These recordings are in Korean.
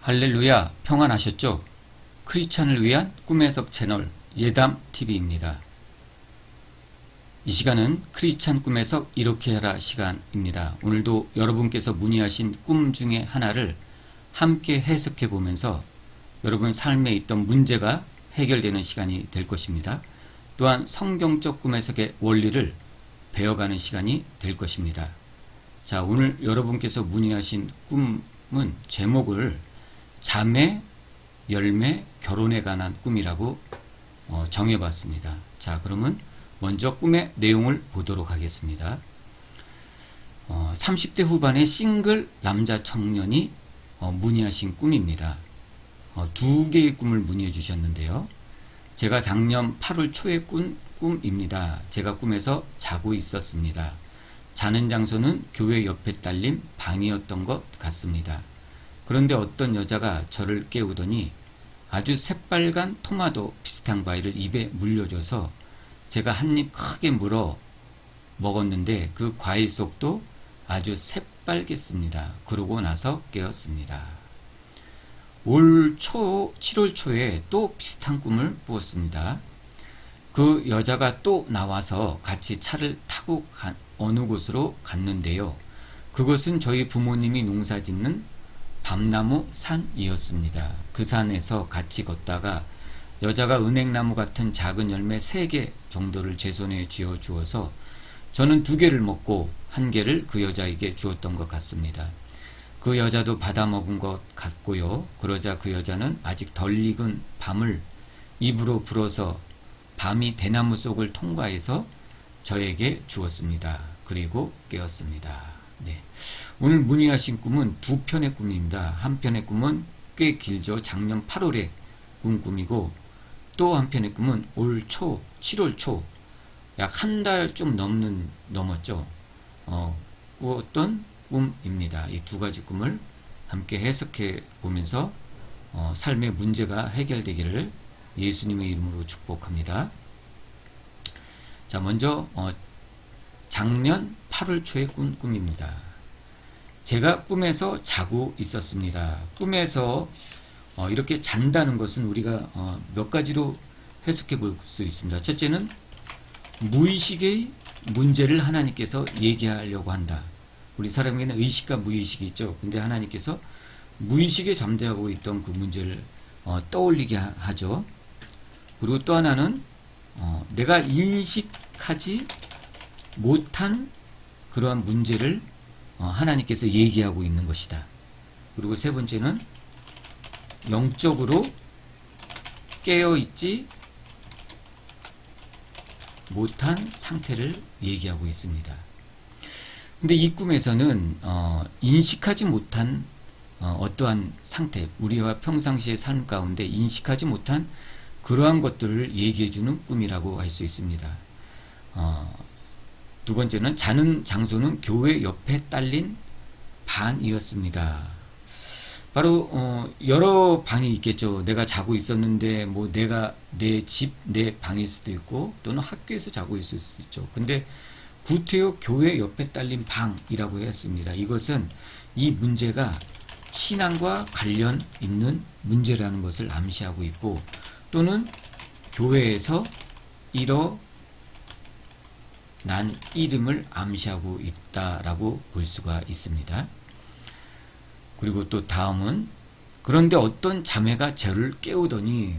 할렐루야, 평안하셨죠? 크리스찬을 위한 꿈의 해석 채널 예담TV입니다. 이 시간은 크리스찬 꿈의 해석 이렇게 하라 시간입니다. 오늘도 여러분께서 문의하신 꿈 중에 하나를 함께 해석해 보면서 여러분 삶에 있던 문제가 해결되는 시간이 될 것입니다. 또한 성경적 꿈 해석의 원리를 배워가는 시간이 될 것입니다. 자, 오늘 여러분께서 문의하신 꿈은 제목을 자매, 열매, 결혼에 관한 꿈이라고 정해봤습니다. 자, 그러면 먼저 꿈의 내용을 보도록 하겠습니다. 30대 후반의 싱글 남자 청년이 문의하신 꿈입니다. 두 개의 꿈을 문의해 주셨는데요. 제가 작년 8월 초에 꾼 꿈입니다. 제가 꿈에서 자고 있었습니다. 자는 장소는 교회 옆에 딸린 방이었던 것 같습니다. 그런데 어떤 여자가 저를 깨우더니 아주 새빨간 토마토 비슷한 과일을 입에 물려줘서 제가 한 입 크게 물어 먹었는데 그 과일 속도 아주 새빨갰습니다. 그러고 나서 깨었습니다. 올 7월 초에 또 비슷한 꿈을 꾸었습니다. 그 여자가 또 나와서 같이 차를 타고 어느 곳으로 갔는데요. 그것은 저희 부모님이 농사짓는 밤나무 산이었습니다. 그 산에서 같이 걷다가 여자가 은행나무 같은 작은 열매 3개 정도를 제 손에 쥐어 주어서 저는 2개를 먹고 1개를 그 여자에게 주었던 것 같습니다. 그 여자도 받아먹은 것 같고요. 그러자 그 여자는 아직 덜 익은 밤을 입으로 불어서 밤이 대나무 속을 통과해서 저에게 주었습니다. 그리고 깨었습니다. 네. 오늘 문의하신 꿈은 두 편의 꿈입니다. 한 편의 꿈은 꽤 길죠. 작년 8월에 꾼 꿈이고 또 한 편의 꿈은 올 7월 초 약 한 달 좀 넘었죠. 꾸었던 꿈입니다. 이 두 가지 꿈을 함께 해석해 보면서 삶의 문제가 해결되기를 예수님의 이름으로 축복합니다. 자, 먼저 작년 8월 초에 꾼 꿈입니다. 제가 꿈에서 자고 있었습니다. 꿈에서 이렇게 잔다는 것은 우리가 몇 가지로 해석해 볼 수 있습니다. 첫째는 무의식의 문제를 하나님께서 얘기하려고 한다. 우리 사람에게는 의식과 무의식이 있죠. 근데 하나님께서 무의식에 잠재하고 있던 그 문제를 떠올리게 하죠. 그리고 또 하나는 내가 인식하지 못한 그러한 문제를 하나님께서 얘기하고 있는 것이다. 그리고 세 번째는 영적으로 깨어있지 못한 상태를 얘기하고 있습니다. 근데 이 꿈에서는 인식하지 못한 어떠한 상태, 우리와 평상시의 삶 가운데 인식하지 못한 그러한 것들을 얘기해주는 꿈이라고 할 수 있습니다. 두 번째는 자는 장소는 교회 옆에 딸린 방이었습니다. 바로 여러 방이 있겠죠. 내가 자고 있었는데 뭐 내가 내 집, 내 방일 수도 있고 또는 학교에서 자고 있을 수도 있죠. 근데 구태여 교회 옆에 딸린 방이라고 했습니다. 이것은 이 문제가 신앙과 관련 있는 문제라는 것을 암시하고 있고 또는 교회에서 난 이름을 암시하고 있다라고 볼 수가 있습니다. 그리고 또 다음은 그런데 어떤 자매가 저를 깨우더니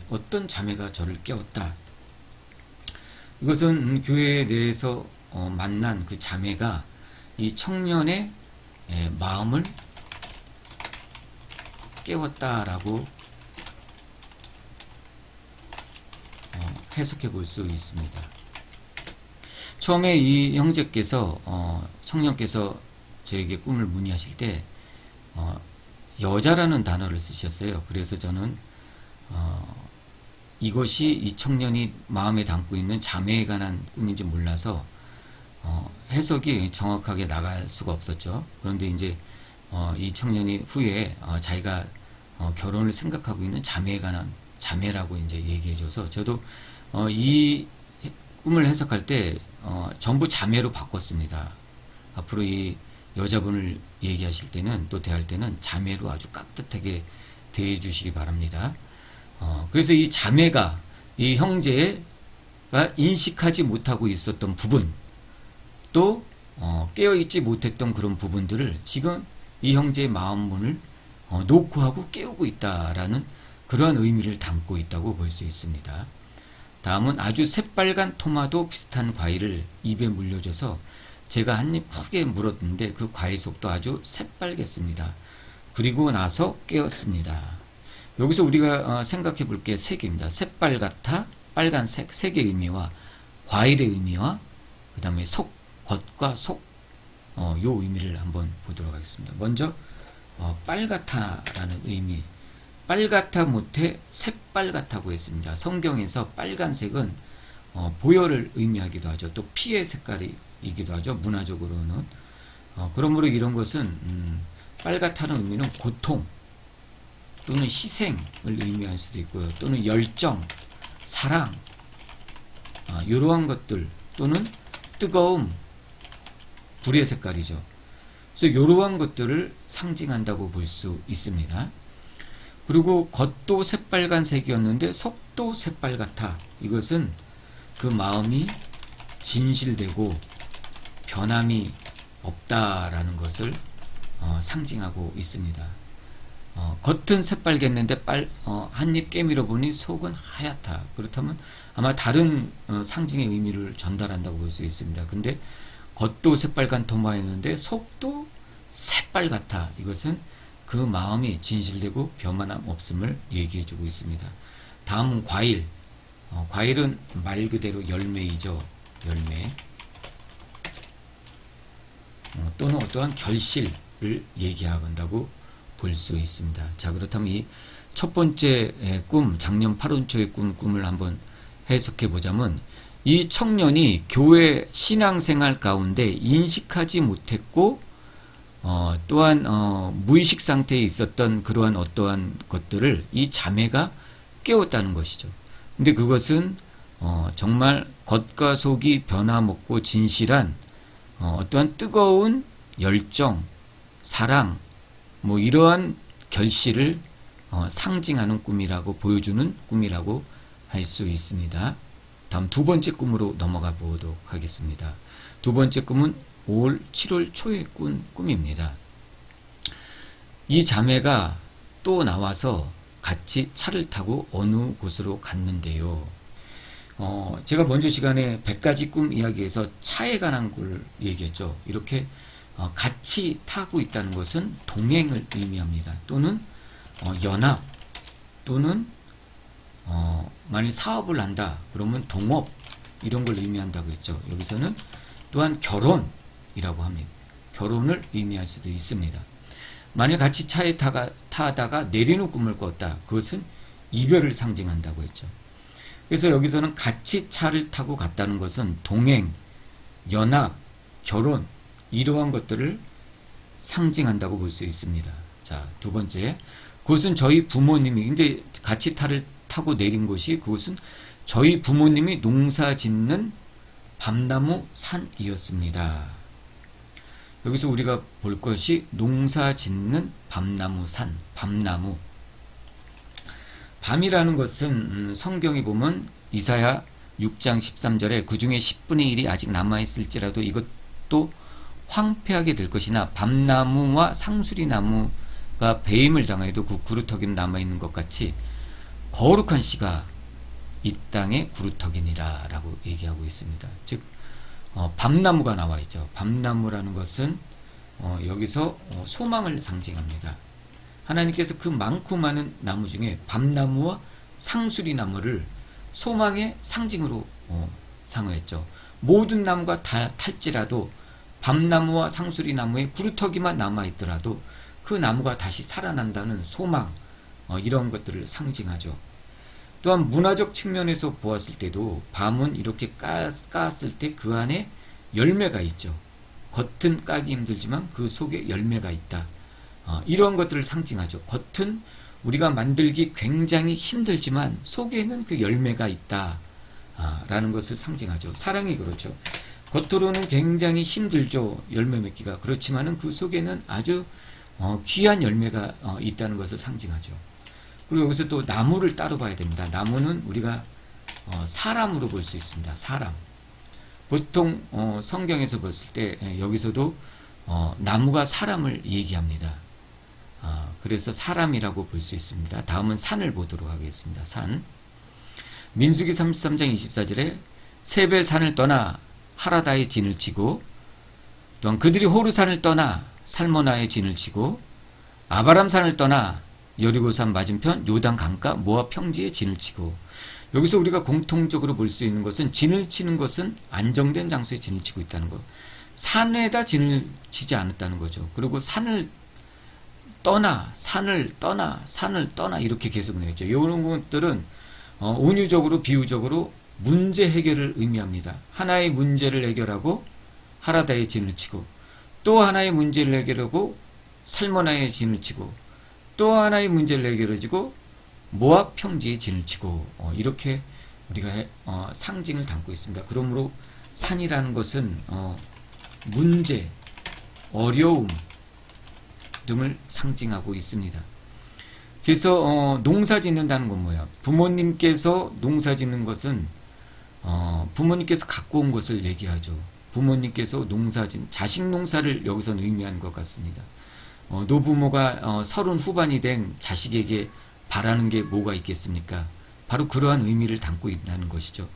어떤 자매가 저를 깨웠다. 이것은 교회 내에서 만난 그 자매가 이 청년의 마음을 깨웠다라고 해석해 볼 수 있습니다. 처음에 이 형제께서 청년께서 저에게 꿈을 문의하실 때 여자라는 단어를 쓰셨어요. 그래서 저는 이것이 이 청년이 마음에 담고 있는 자매에 관한 꿈인지 몰라서 해석이 정확하게 나갈 수가 없었죠. 그런데 이제 이 청년이 후에 자기가 결혼을 생각하고 있는 자매에 관한 자매라고 이제 얘기해줘서 저도 이 꿈을 해석할 때 전부 자매로 바꿨습니다. 앞으로 이 여자분을 얘기하실 때는, 또 대할 때는 자매로 아주 깍듯하게 대해 주시기 바랍니다. 그래서 이 자매가, 이 형제가 인식하지 못하고 있었던 부분, 또 깨어있지 못했던 그런 부분들을 지금 이 형제의 마음문을 노크하고 깨우고 있다라는 그런 의미를 담고 있다고 볼 수 있습니다. 다음은 아주 새빨간 토마토 비슷한 과일을 입에 물려줘서 제가 한 입 크게 물었는데 그 과일 속도 아주 새빨갰습니다. 그리고 나서 깨었습니다. 여기서 우리가 생각해 볼 게 세 개입니다. 새빨갛다, 빨간색, 색의 의미와 과일의 의미와 그 다음에 속, 겉과 속, 요 의미를 한번 보도록 하겠습니다. 먼저 빨갛다라는 의미, 빨갛다 못해 새빨갛다고 했습니다. 성경에서 빨간색은 보혈을 의미하기도 하죠. 또 피의 색깔이기도 하죠. 문화적으로는. 그러므로 이런 것은 빨갛다는 의미는 고통 또는 희생을 의미할 수도 있고요. 또는 열정, 사랑, 이러한 것들, 또는 뜨거움, 불의 색깔이죠. 그래서 이러한 것들을 상징한다고 볼 수 있습니다. 그리고 겉도 새빨간색이었는데 속도 새빨갛다. 이것은 그 마음이 진실되고 변함이 없다라는 것을 상징하고 있습니다. 겉은 새빨갰는데 한 입 깨밀어 보니 속은 하얗다. 그렇다면 아마 다른 상징의 의미를 전달한다고 볼 수 있습니다. 근데 겉도 새빨간 토마였는데 속도 새빨갛다. 이것은 그 마음이 진실되고 변함 없음을 얘기해주고 있습니다. 다음은 과일. 과일은 말 그대로 열매이죠. 열매. 또는 어떠한 결실을 얘기한다고 볼 수 있습니다. 자, 그렇다면 이 첫 번째 꿈, 작년 8월 초의 꿈을 한번 해석해 보자면, 이 청년이 교회 신앙생활 가운데 인식하지 못했고 또한 무의식 상태에 있었던 그러한 어떠한 것들을 이 자매가 깨웠다는 것이죠. 근데 그것은 정말 겉과 속이 변함없고 진실한 어떠한 뜨거운 열정, 사랑, 뭐 이러한 결실을 상징하는 꿈이라고, 보여주는 꿈이라고 할 수 있습니다. 다음 두 번째 꿈으로 넘어가 보도록 하겠습니다. 두 번째 꿈은 올 7월 초에 꾼 꿈입니다. 이 자매가 또 나와서 같이 차를 타고 어느 곳으로 갔는데요. 제가 먼저 시간에 100가지 꿈 이야기에서 차에 관한 걸 얘기했죠. 이렇게 같이 타고 있다는 것은 동행을 의미합니다. 또는 연합, 또는 만일 사업을 한다 그러면 동업, 이런 걸 의미한다고 했죠. 여기서는 또한 결혼이라고 합니다. 결혼을 의미할 수도 있습니다. 만일 같이 차에 타다가 내리는 꿈을 꿨다, 그것은 이별을 상징한다고 했죠. 그래서 여기서는 같이 차를 타고 갔다는 것은 동행, 연합, 결혼, 이러한 것들을 상징한다고 볼 수 있습니다. 자, 두 번째, 그것은 저희 부모님이, 근데 같이 차를 타고 내린 곳이, 그것은 저희 부모님이 농사 짓는 밤나무 산이었습니다. 여기서 우리가 볼 것이 농사 짓는 밤나무 산, 밤나무. 밤이라는 것은 성경에 보면 이사야 6장 13절에 그 중에 10분의 1이 아직 남아있을지라도 이것도 황폐하게 될 것이나 밤나무와 상수리나무가 배임을 당하여도 그 구루터기는 남아있는 것 같이 거룩한 씨가 이 땅에 구루터기니라 라고 얘기하고 있습니다. 즉 밤나무가 나와 있죠. 밤나무라는 것은 여기서 소망을 상징합니다. 하나님께서 그 많고 많은 나무 중에 밤나무와 상수리나무를 소망의 상징으로 상호했죠. 모든 나무가 다 탈지라도 밤나무와 상수리나무의 구루터기만 남아있더라도 그 나무가 다시 살아난다는 소망, 이런 것들을 상징하죠. 또한 문화적 측면에서 보았을 때도 밤은 이렇게 까았을 때 그 안에 열매가 있죠. 겉은 까기 힘들지만 그 속에 열매가 있다. 이런 것들을 상징하죠. 겉은 우리가 만들기 굉장히 힘들지만 속에는 그 열매가 있다. 라는 것을 상징하죠. 사랑이 그렇죠. 겉으로는 굉장히 힘들죠. 열매 맺기가. 그렇지만은 그 속에는 아주 귀한 열매가 있다는 것을 상징하죠. 그리고 여기서 또 나무를 따로 봐야 됩니다. 나무는 우리가 사람으로 볼 수 있습니다. 사람. 보통 성경에서 봤을 때 여기서도 나무가 사람을 얘기합니다. 그래서 사람이라고 볼 수 있습니다. 다음은 산을 보도록 하겠습니다. 산. 민수기 33장 24절에 세벨 산을 떠나 하라다의 진을 치고, 또한 그들이 호르산을 떠나 살모나의 진을 치고, 아바람 산을 떠나 여리고산 맞은편 요단 강가 모압 평지의 진을 치고. 여기서 우리가 공통적으로 볼 수 있는 것은 진을 치는 것은 안정된 장소에 진을 치고 있다는 것. 산에다 진을 치지 않았다는 거죠. 그리고 산을 떠나 이렇게 계속 나있죠. 이런 것들은 은유적으로 비유적으로 문제 해결을 의미합니다. 하나의 문제를 해결하고 하라다의 진을 치고, 또 하나의 문제를 해결하고 살모나의 진을 치고, 또 하나의 문제를 해결해주고 모압 평지의 진을 치고, 이렇게 우리가 상징을 담고 있습니다. 그러므로 산이라는 것은 문제, 어려움 등을 상징하고 있습니다. 그래서 농사 짓는다는 건 뭐야? 부모님께서 농사 짓는 것은 부모님께서 갖고 온 것을 얘기하죠. 부모님께서 자식 농사를 여기서는 의미하는 것 같습니다. 노부모가 30 후반이 된 자식에게 바라는 게 뭐가 있겠습니까? 바로 그러한 의미를 담고 있다는 것이죠.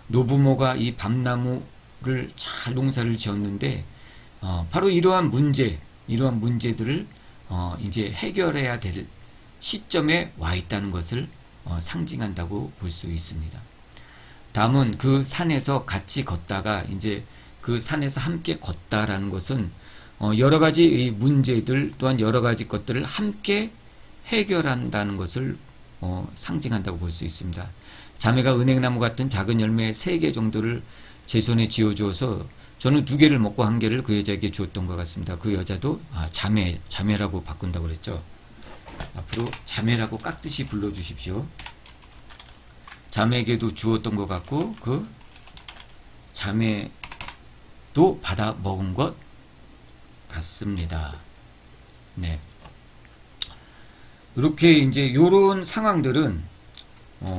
노부모가 이 밤나무를 잘 농사를 지었는데 바로 이러한 문제들을 이제 해결해야 될 시점에 와 있다는 것을 상징한다고 볼 수 있습니다. 다음은 그 산에서 같이 걷다가 이제 그 산에서 함께 걷다라는 것은 여러 가지 문제들 또한 여러 가지 것들을 함께 해결한다는 것을 상징한다고 볼 수 있습니다. 자매가 은행나무 같은 작은 열매 3개 정도를 제 손에 쥐어주어서 저는 2개를 먹고 1개를 그 여자에게 주었던 것 같습니다. 그 여자도 자매라고 바꾼다고 그랬죠. 앞으로 자매라고 깍듯이 불러주십시오. 자매에게도 주었던 것 같고 그 자매도 받아 먹은 것 같습니다. 네. 이렇게 이제 요런 상황들은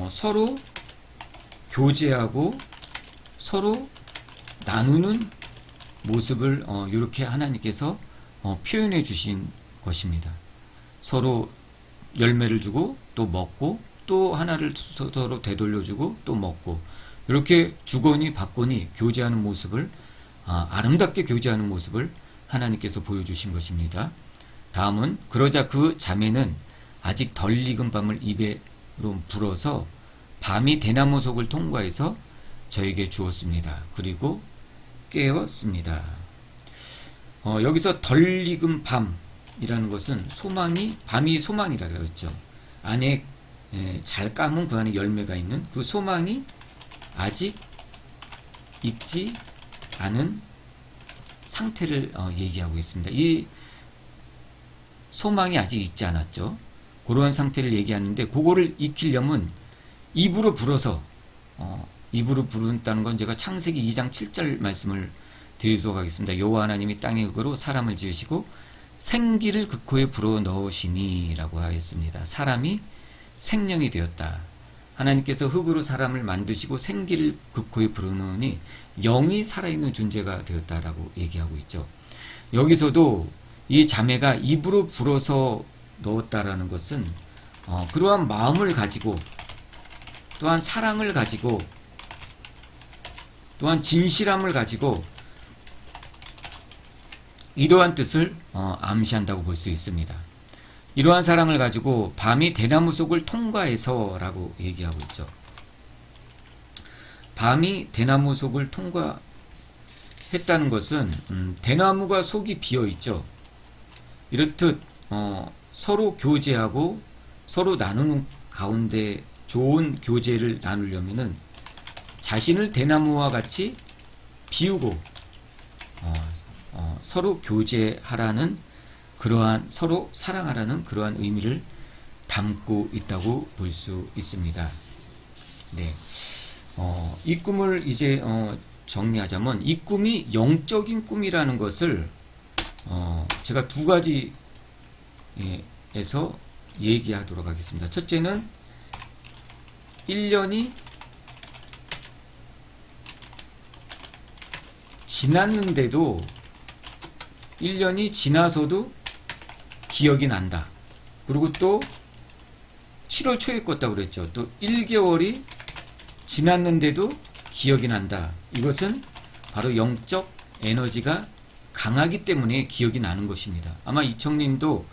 서로 교제하고 서로 나누는 모습을 이렇게 하나님께서 표현해 주신 것입니다. 서로 열매를 주고 또 먹고 또 하나를 서로 되돌려주고 또 먹고, 이렇게 주거니 받거니 교제하는 모습을 아름답게 교제하는 모습을 하나님께서 보여주신 것입니다. 다음은 그러자 그 자매는 아직 덜 익은 밤을 입에로 불어서 밤이 대나무 속을 통과해서 저에게 주었습니다. 그리고 깨었습니다. 여기서 덜 익은 밤이라는 것은 밤이 소망이라 그랬죠. 안에 잘 까문 그 안에 열매가 있는 그 소망이 아직 익지 않은 상태를 얘기하고 있습니다. 이 소망이 아직 익지 않았죠. 그러한 상태를 얘기하는데 그거를 익히려면 입으로 불어서 입으로 부른다는 건 제가 창세기 2장 7절 말씀을 드리도록 하겠습니다. 여호와 하나님이 땅의 흙으로 사람을 지으시고 생기를 그 코에 불어 넣으시니 라고 하였습니다. 사람이 생명이 되었다. 하나님께서 흙으로 사람을 만드시고 생기를 그 코에 불어넣으니 영이 살아있는 존재가 되었다라고 얘기하고 있죠. 여기서도 이 자매가 입으로 불어서 넣었다라는 것은 그러한 마음을 가지고 또한 사랑을 가지고 또한 진실함을 가지고 이러한 뜻을 암시한다고 볼 수 있습니다. 이러한 사랑을 가지고 밤이 대나무 속을 통과해서 라고 얘기하고 있죠. 밤이 대나무 속을 통과했다는 것은 대나무가 속이 비어있죠. 이렇듯 서로 교제하고 서로 나누는 가운데 좋은 교제를 나누려면은 자신을 대나무와 같이 비우고 서로 교제하라는 그러한 서로 사랑하라는 그러한 의미를 담고 있다고 볼 수 있습니다. 네. 이 꿈을 이제 정리하자면 이 꿈이 영적인 꿈이라는 것을 제가 두 가지에서 얘기하도록 하겠습니다. 첫째는 1년이 지났는데도 1년이 지나서도 기억이 난다. 그리고 또 7월 초에 껐다고 그랬죠. 또 1개월이 지났는데도 기억이 난다. 이것은 바로 영적 에너지가 강하기 때문에 기억이 나는 것입니다. 아마 이청님도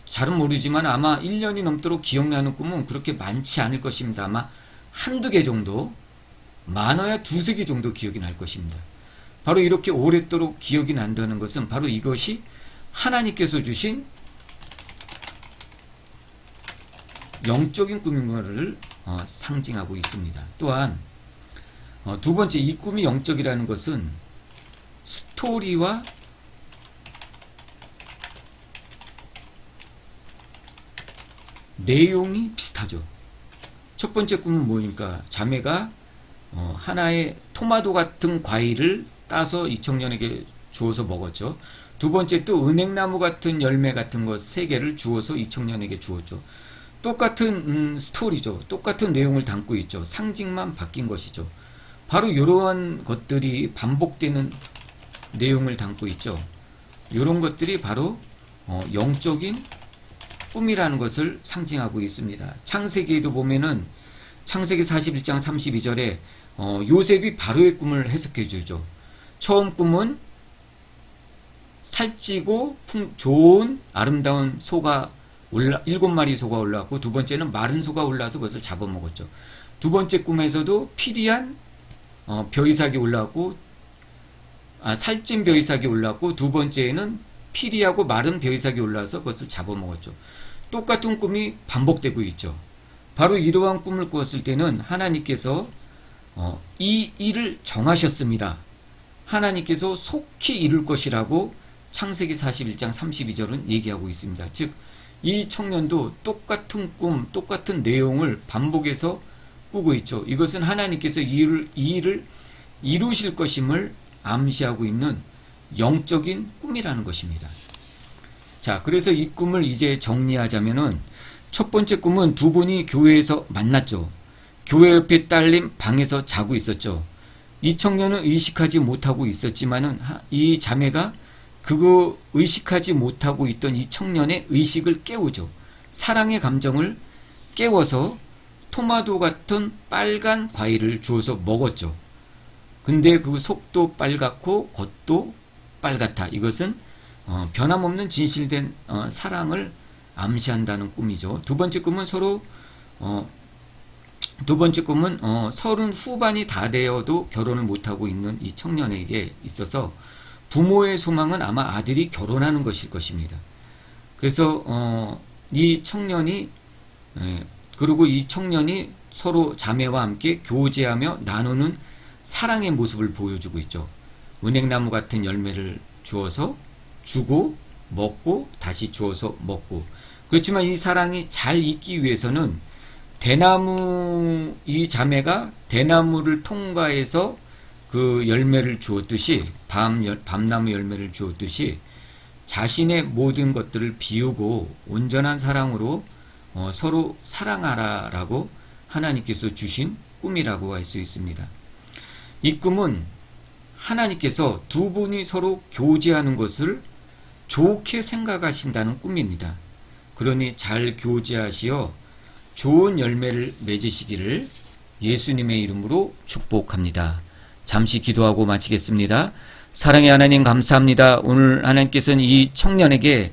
잘은 모르지만 아마 1년이 넘도록 기억나는 꿈은 그렇게 많지 않을 것입니다. 아마 한두 개 정도, 많아야 두세 개 정도 기억이 날 것입니다. 바로 이렇게 오랫도록 기억이 난다는 것은 바로 이것이 하나님께서 주신 영적인 꿈인 것을 상징하고 있습니다. 또한 두 번째, 이 꿈이 영적이라는 것은 스토리와 내용이 비슷하죠. 첫 번째 꿈은 뭐니까 자매가 하나의 토마토 같은 과일을 따서 이청년에게 주어서 먹었죠. 두 번째 또 은행나무 같은 열매 같은 것 3개를 주어서 이청년에게 주었죠. 똑같은 스토리죠. 똑같은 내용을 담고 있죠. 상징만 바뀐 것이죠. 바로 이러한 것들이 반복되는 내용을 담고 있죠. 이런 것들이 바로 영적인 꿈이라는 것을 상징하고 있습니다. 창세기에도 보면은 창세기 41장 32절에 요셉이 바로의 꿈을 해석해 주죠. 처음 꿈은 살찌고 좋은 아름다운 소가 7마리 소가 올라왔고, 두 번째는 마른 소가 올라와서 그것을 잡아먹었죠. 두 번째 꿈에서도 피리한 벼이삭이 올라왔고, 살찐 벼이삭이 올라왔고, 두 번째에는 피리하고 마른 벼이삭이 올라와서 그것을 잡아먹었죠. 똑같은 꿈이 반복되고 있죠. 바로 이러한 꿈을 꾸었을 때는 하나님께서 이 일을 정하셨습니다. 하나님께서 속히 이룰 것이라고 창세기 41장 32절은 얘기하고 있습니다. 즉, 이 청년도 똑같은 꿈, 똑같은 내용을 반복해서 꾸고 있죠. 이것은 하나님께서 이 일을 이루실 것임을 암시하고 있는 영적인 꿈이라는 것입니다. 자, 그래서 이 꿈을 이제 정리하자면은 첫 번째 꿈은 두 분이 교회에서 만났죠. 교회 옆에 딸린 방에서 자고 있었죠. 이 청년은 의식하지 못하고 있었지만은 이 자매가 그거 의식하지 못하고 있던 이 청년의 의식을 깨우죠. 사랑의 감정을 깨워서 토마토 같은 빨간 과일을 주어서 먹었죠. 근데 그 속도 빨갛고 겉도 빨갛다. 이것은 변함없는 진실된 사랑을 암시한다는 꿈이죠. 두 번째 꿈은 서른 후반이 다 되어도 결혼을 못하고 있는 이 청년에게 있어서 부모의 소망은 아마 아들이 결혼하는 것일 것입니다. 그래서 이 청년이 서로 자매와 함께 교제하며 나누는 사랑의 모습을 보여주고 있죠. 은행나무 같은 열매를 주어서 주고 먹고 다시 주어서 먹고. 그렇지만 이 사랑이 잘 있기 위해서는 이 자매가 대나무를 통과해서 그 열매를 주었듯이 밤나무 열매를 주었듯이 자신의 모든 것들을 비우고 온전한 사랑으로 서로 사랑하라라고 하나님께서 주신 꿈이라고 할 수 있습니다. 이 꿈은 하나님께서 두 분이 서로 교제하는 것을 좋게 생각하신다는 꿈입니다. 그러니 잘 교제하시어 좋은 열매를 맺으시기를 예수님의 이름으로 축복합니다. 잠시 기도하고 마치겠습니다. 사랑의 하나님 감사합니다. 오늘 하나님께서는 이 청년에게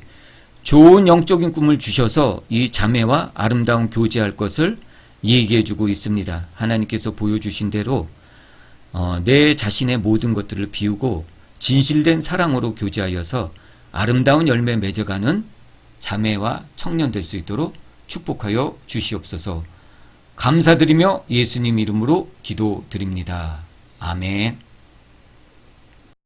좋은 영적인 꿈을 주셔서 이 자매와 아름다운 교제할 것을 얘기해 주고 있습니다. 하나님께서 보여주신 대로 내 자신의 모든 것들을 비우고 진실된 사랑으로 교제하여서 아름다운 열매 맺어가는 자매와 청년 될 수 있도록 축복하여 주시옵소서. 감사드리며 예수님 이름으로 기도드립니다. 아멘.